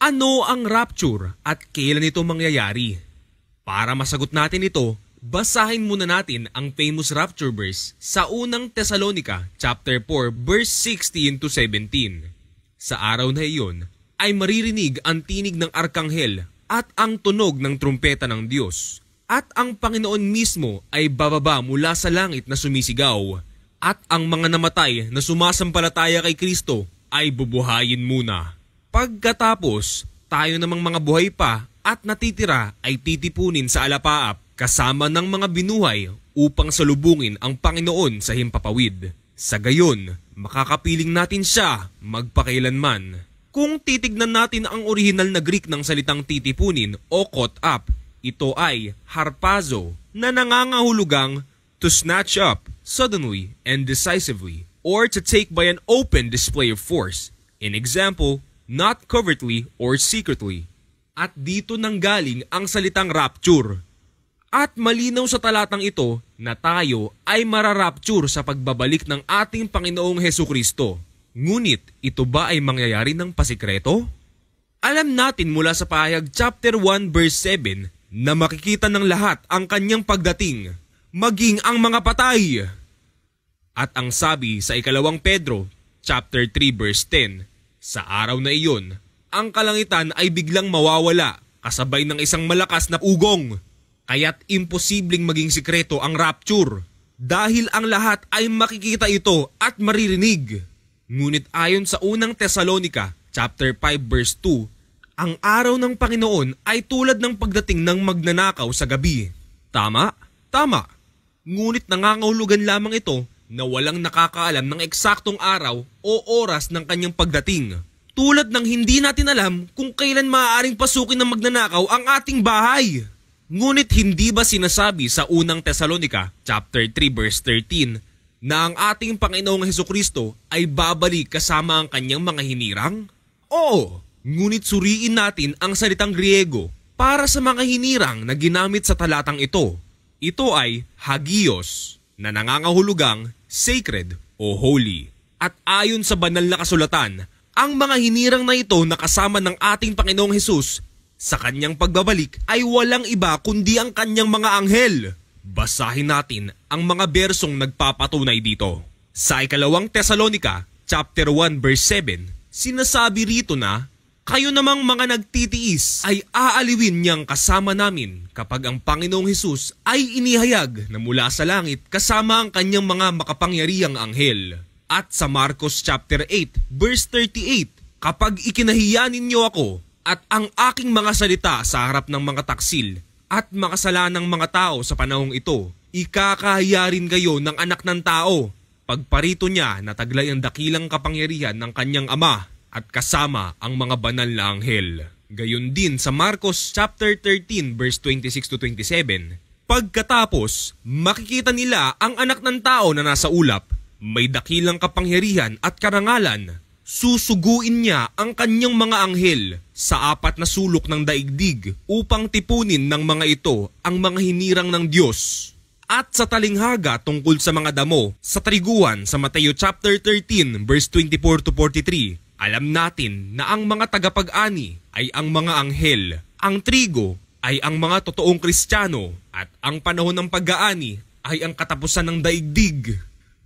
Ano ang rapture at kailan ito mangyayari? Para masagot natin ito, basahin muna natin ang famous rapture verse sa unang Tesalonica chapter 4 verse 16 to 17. Sa araw na iyon ay maririnig ang tinig ng arkanghel at ang tunog ng trumpeta ng Diyos. At ang Panginoon mismo ay bababa mula sa langit na sumisigaw. At ang mga namatay na sumasampalataya kay Kristo ay bubuhayin muna. Pagkatapos, tayo namang mga buhay pa at natitira ay titipunin sa alapaap kasama ng mga binuhay upang salubungin ang Panginoon sa himpapawid. Sa gayon, makakapiling natin siya magpakailanman. Kung titignan natin ang orihinal na Greek ng salitang titipunin o caught up, ito ay harpazo na nangangahulugang to snatch up suddenly and decisively or to take by an open display of force. In example, not covertly or secretly. At dito nanggaling ang salitang rapture. At malinaw sa talatang ito na tayo ay mararapture sa pagbabalik ng ating Panginoong Hesukristo. Ngunit ito ba ay mangyayari ng pasikreto? Alam natin mula sa Pahayag chapter 1 verse 7 na makikita ng lahat ang kanyang pagdating, maging ang mga patay. At ang sabi sa ikalawang Pedro chapter 3 verse 10, sa araw na iyon, ang kalangitan ay biglang mawawala kasabay ng isang malakas na ugong. Kaya't imposibleng maging sikreto ang rapture dahil ang lahat ay makikita ito at maririnig. Ngunit ayon sa unang Tesalonica chapter 5 verse 2, ang araw ng Panginoon ay tulad ng pagdating ng magnanakaw sa gabi. Tama? Tama. Ngunit nangangahulugan lamang ito na walang nakakaalam ng eksaktong araw o oras ng kanyang pagdating. Tulad ng hindi natin alam kung kailan maaaring pasukin ng magnanakaw ang ating bahay. Ngunit hindi ba sinasabi sa unang Tesalonica chapter 3 verse 13 na ang ating Panginoong Hesukristo ay babalik kasama ang kanyang mga hinirang? Oo, ngunit suriin natin ang salitang Griego para sa mga hinirang na ginamit sa talatang ito. Ito ay hagios na nangangahulugang sacred o holy. At ayon sa banal na kasulatan, ang mga hinirang na ito na kasama ng ating Panginoong Hesus sa kanyang pagbabalik ay walang iba kundi ang kanyang mga anghel. Basahin natin ang mga bersong nagpapatunay dito. Sa ikalawang Tesalonica chapter 1 verse 7, sinasabi rito na, kayo namang mga nagtitiis ay aaliwin niyang kasama namin kapag ang Panginoong Hesus ay inihayag na mula sa langit kasama ang kanyang mga makapangyarihang anghel. At sa Marcos chapter 8 verse 38, kapag ikinahiya ninyo ako at ang aking mga salita sa harap ng mga taksil at makasalanang mga tao sa panahong ito, ikakahiya rin kayo ng anak ng tao. Pagparito niya na taglay ang dakilang kapangyarihan ng kanyang ama at kasama ang mga banal na anghel. Gayon din sa Marcos chapter 13 verse 26 to 27. Pagkatapos, makikita nila ang anak ng tao na nasa ulap, may dakilang kapangyarihan at karangalan. Susuguin niya ang kanyang mga anghel sa 4 na sulok ng daigdig upang tipunin ng mga ito ang mga hinirang ng Diyos. At sa talinghaga tungkol sa mga damo sa triguan sa Mateo chapter 13 verse 24 to 43, alam natin na ang mga tagapag-ani ay ang mga anghel, ang trigo ay ang mga totoong Kristiyano, at ang panahon ng pag-aani ay ang katapusan ng daigdig.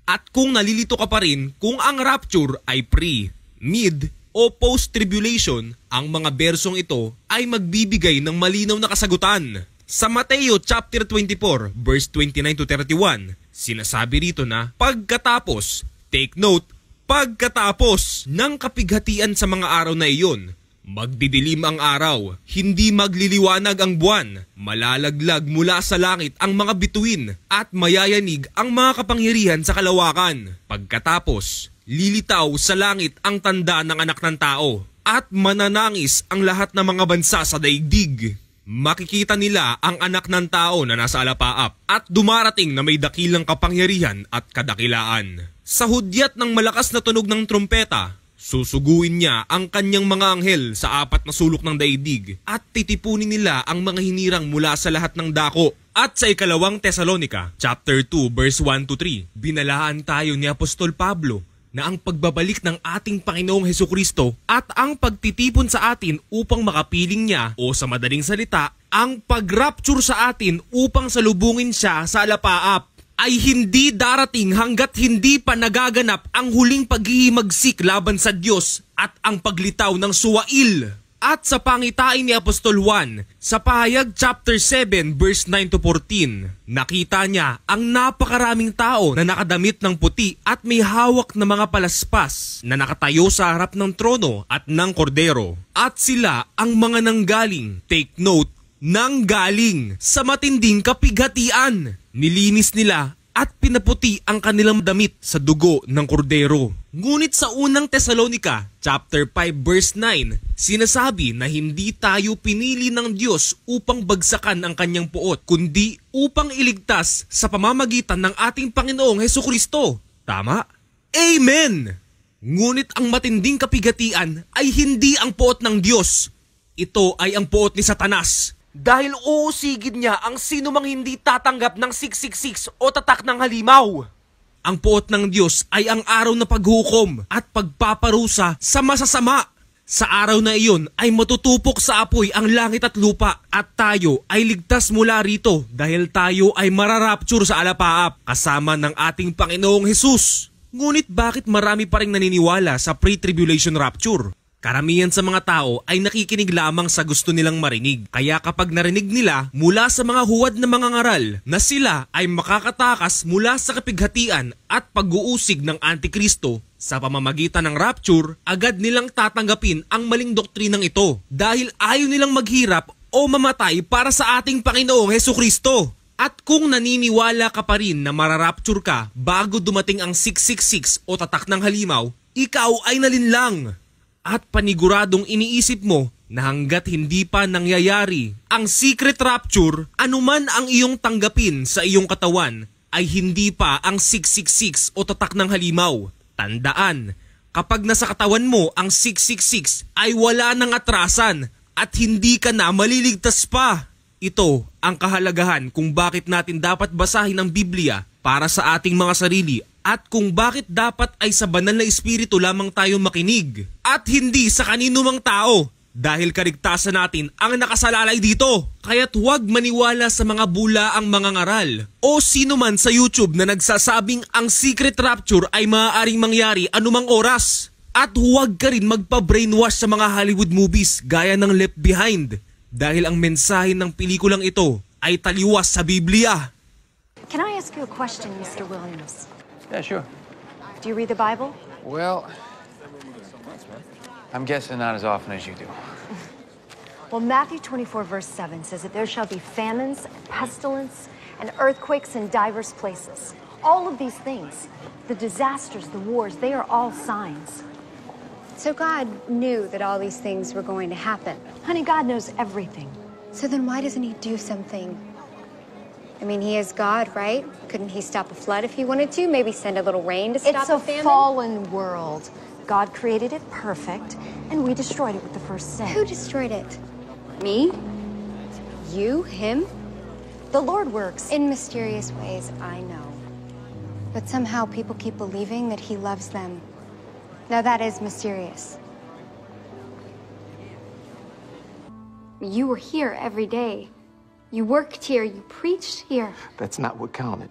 At kung nalilito ka pa rin kung ang rapture ay pre, mid, o post-tribulation, ang mga bersong ito ay magbibigay ng malinaw na kasagutan. Sa Mateo chapter 24 verse 29 to 31, sinasabi rito na pagkatapos, take note, pagkatapos ng kapighatian sa mga araw na iyon, magdidilim ang araw, hindi magliliwanag ang buwan, malalaglag mula sa langit ang mga bituin at mayayanig ang mga kapangyarihan sa kalawakan. Pagkatapos, lilitaw sa langit ang tanda ng anak ng tao at mananangis ang lahat ng mga bansa sa daigdig. Makikita nila ang anak ng tao na nasa alapaap at dumarating na may dakilang kapangyarihan at kadakilaan. Sa hudyat ng malakas na tunog ng trumpeta, susuguin niya ang kanyang mga anghel sa 4 na sulok ng daigdig at titipunin nila ang mga hinirang mula sa lahat ng dako. At sa ikalawang Tesalonica, chapter 2, verse 1 to 3, binalaan tayo ni Apostol Pablo na ang pagbabalik ng ating Panginoong Hesukristo at ang pagtitipon sa atin upang makapiling niya o sa madaling salita, ang pag-rapture sa atin upang salubungin siya sa alapaap ay hindi darating hanggat hindi pa nagaganap ang huling paghihimagsik laban sa Diyos at ang paglitaw ng suwail. At sa pangitain ni Apostol Juan, sa pahayag chapter 7 verse 9 to 14, nakita niya ang napakaraming tao na nakadamit ng puti at may hawak na mga palaspas na nakatayo sa harap ng trono at ng kordero. At sila ang mga nanggaling, take note, nanggaling sa matinding kapighatian. Nilinis nila at pinaputi ang kanilang damit sa dugo ng kordero. Ngunit sa unang Tesalonica, chapter 5 verse 9, sinasabi na hindi tayo pinili ng Diyos upang bagsakan ang kanyang puot, kundi upang iligtas sa pamamagitan ng ating Panginoong Hesukristo. Tama? Amen! Ngunit ang matinding kapighatian ay hindi ang puot ng Diyos. Ito ay ang puot ni Satanas. Dahil uusigid niya ang sino mang hindi tatanggap ng 666 o tatak ng halimaw. Ang puot ng Diyos ay ang araw na paghukom at pagpaparusa sa masasama. Sa araw na iyon ay matutupok sa apoy ang langit at lupa at tayo ay ligtas mula rito dahil tayo ay mararapture sa alapaap kasama ng ating Panginoong Hesus. Ngunit bakit marami pa ring naniniwala sa pre-tribulation rapture? Karamihan sa mga tao ay nakikinig lamang sa gusto nilang marinig. Kaya kapag narinig nila mula sa mga huwad na mga ngaral na sila ay makakatakas mula sa kapighatian at pag-uusig ng Antikristo sa pamamagitan ng rapture, agad nilang tatanggapin ang maling doktrinang ito dahil ayaw nilang maghirap o mamatay para sa ating Panginoong Hesukristo. At kung naniniwala ka pa rin na mararapture ka bago dumating ang 666 o tatak ng halimaw, ikaw ay nalinlang. At paniguradong iniisip mo na hanggat hindi pa nangyayari ang secret rapture, anuman ang iyong tanggapin sa iyong katawan ay hindi pa ang 666 o tatak ng halimaw. Tandaan, kapag nasa katawan mo ang 666 ay wala nang atrasan at hindi ka na maliligtas pa. Ito ang kahalagahan kung bakit natin dapat basahin ang Biblia para sa ating mga sarili at kung bakit dapat ay sa banal na espiritu lamang tayo makinig at hindi sa kanino mang tao dahil kaligtasan natin ang nakasalalay dito. Kaya't huwag maniwala sa mga bulaang mga ngaral o sino man sa YouTube na nagsasabing ang secret rapture ay maaaring mangyari anumang oras. At huwag ka rin magpa-brainwash sa mga Hollywood movies gaya ng Left Behind dahil ang mensahe ng pelikulang ito ay taliwas sa Biblia. Can I ask you a question, Mr. Williams? Yeah, sure. Do you read the Bible? Well, I'm guessing not as often as you do. Well, Matthew 24, verse 7 says that there shall be famines, pestilence, and earthquakes in diverse places. All of these things, the disasters, the wars, they are all signs. So God knew that all these things were going to happen. Honey, God knows everything. So then why doesn't he do something? I mean, he is God, right? Couldn't he stop a flood if he wanted to? Maybe send a little rain to stop It's a a famine? fallen world. God created it perfect, and we destroyed it with the first sin. Who destroyed it? Me? You? Him? The Lord works. In mysterious ways, I know. But somehow people keep believing that he loves them. Now that is mysterious. You were here every day. You worked here, you preached here. That's not what counted.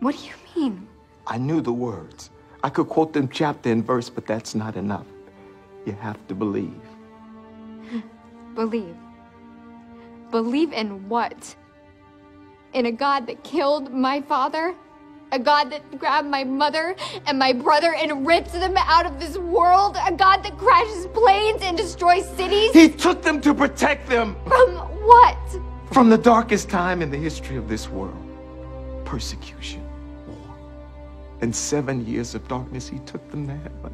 What do you mean? I knew the words. I could quote them chapter and verse, but that's not enough. You have to believe. Believe? Believe in what? In a God that killed my father? A God that grabbed my mother and my brother and ripped them out of this world? A God that crashes planes and destroys cities? He took them to protect them From what? from the darkest time in the history of this world. Persecution, war. And 7 years of darkness, he took them to heaven.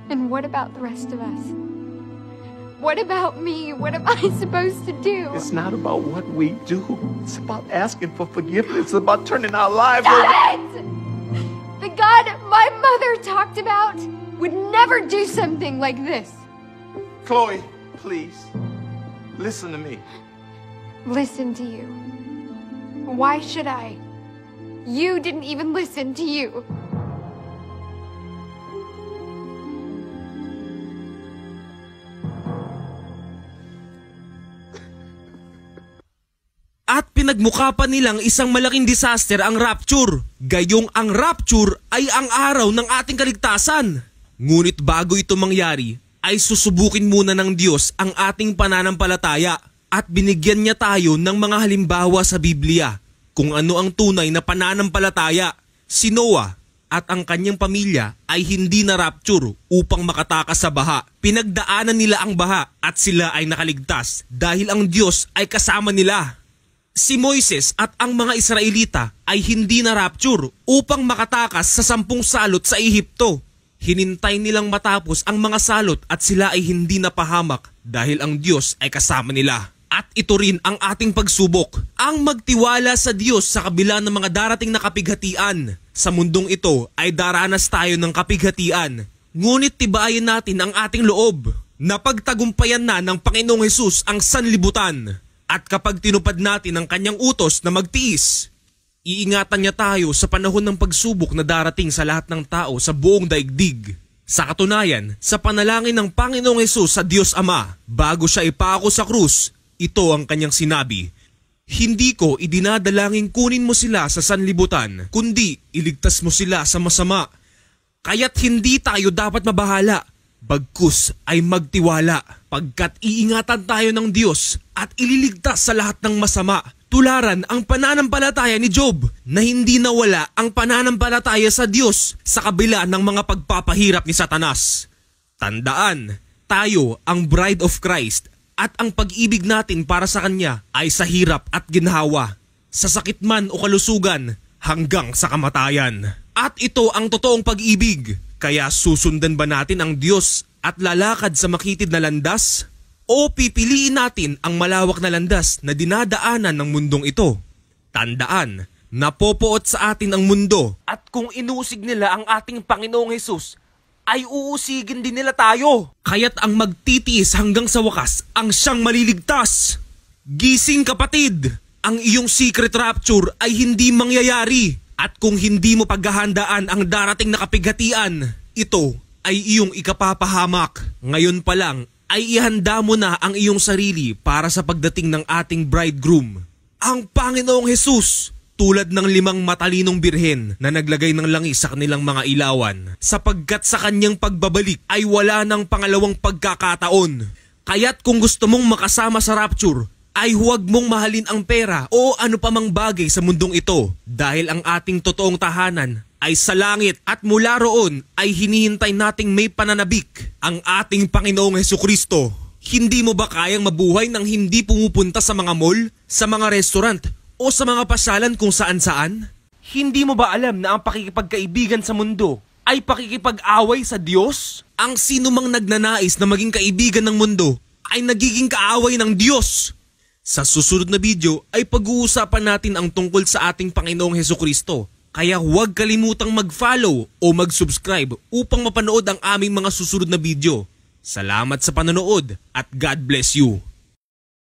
And what about the rest of us? What about me? What am I supposed to do? It's not about what we do. It's about asking for forgiveness. It's about turning our lives Stop over. it! The God my mother talked about would never do something like this. Chloe, please, listen to me. Listen to you. Why should I? You didn't even listen to you. Ipinagmukha pa nilang isang malaking disaster ang rapture. Gayong ang rapture ay ang araw ng ating kaligtasan. Ngunit bago ito mangyari, ay susubukin muna ng Diyos ang ating pananampalataya at binigyan niya tayo ng mga halimbawa sa Biblia kung ano ang tunay na pananampalataya. Si Noah at ang kanyang pamilya ay hindi na rapture upang makatakas sa baha. Pinagdaanan nila ang baha at sila ay nakaligtas dahil ang Diyos ay kasama nila. Si Moises at ang mga Israelita ay hindi na rapture upang makatakas sa 10 salot sa Ehipto. Hinintay nilang matapos ang mga salot at sila ay hindi napahamak dahil ang Diyos ay kasama nila. At ito rin ang ating pagsubok, ang magtiwala sa Diyos sa kabila ng mga darating na kapighatian. Sa mundong ito ay daranas tayo ng kapighatian, ngunit tibayin natin ang ating loob. Napagtagumpayan na ng Panginoong Hesus ang sanlibutan. At kapag tinupad natin ang kanyang utos na magtiis, iingatan niya tayo sa panahon ng pagsubok na darating sa lahat ng tao sa buong daigdig. Sa katunayan, sa panalangin ng Panginoong Hesus sa Diyos Ama, bago siya ipako sa krus, ito ang kanyang sinabi, "Hindi ko idinadalangin kunin mo sila sa sanlibutan, kundi iligtas mo sila sa masama. Kaya't hindi tayo dapat mabahala, bagkus ay magtiwala, pagkat iingatan tayo ng Diyos at ililigtas sa lahat ng masama." Tularan ang pananampalataya ni Job na hindi nawala ang pananampalataya sa Diyos sa kabila ng mga pagpapahirap ni Satanas. Tandaan, tayo ang bride of Christ at ang pag-ibig natin para sa Kanya ay sa hirap at ginhawa, sa sakit man o kalusugan hanggang sa kamatayan. At ito ang totoong pag-ibig, kaya susundan ba natin ang Diyos at lalakad sa makitid na landas? O pipiliin natin ang malawak na landas na dinadaanan ng mundong ito? Tandaan, napopoot sa atin ang mundo at kung inusig nila ang ating Panginoong Hesus, ay uusigin din nila tayo. Kaya't ang magtitiis hanggang sa wakas ang siyang maliligtas. Gising kapatid, ang iyong secret rapture ay hindi mangyayari. At kung hindi mo paghahandaan ang darating na kapighatian, ito ay iyong ikapapahamak. Ngayon pa lang, ay ihanda mo na ang iyong sarili para sa pagdating ng ating bridegroom, ang Panginoong Hesus, tulad ng 5 matalinong birhen na naglagay ng langis sa kanilang mga ilawan, sapagkat sa kanyang pagbabalik ay wala ng pangalawang pagkakataon. Kaya't kung gusto mong makasama sa rapture, ay huwag mong mahalin ang pera o ano pa mang bagay sa mundong ito, dahil ang ating totoong tahanan ay sa langit at mula roon ay hinihintay nating may pananabik, ang ating Panginoong Hesukristo. Hindi mo ba kayang mabuhay nang hindi pumupunta sa mga mall, sa mga restaurant o sa mga pasyalan kung saan-saan? Hindi mo ba alam na ang pakikipagkaibigan sa mundo ay pakikipag-away sa Diyos? Ang sino mang nagnanais na maging kaibigan ng mundo ay nagiging kaaway ng Diyos. Sa susunod na video ay pag-uusapan natin ang tungkol sa ating Panginoong Hesukristo. Kaya huwag kalimutang mag-follow o mag-subscribe upang mapanood ang aming mga susunod na video. Salamat sa panonood at God bless you.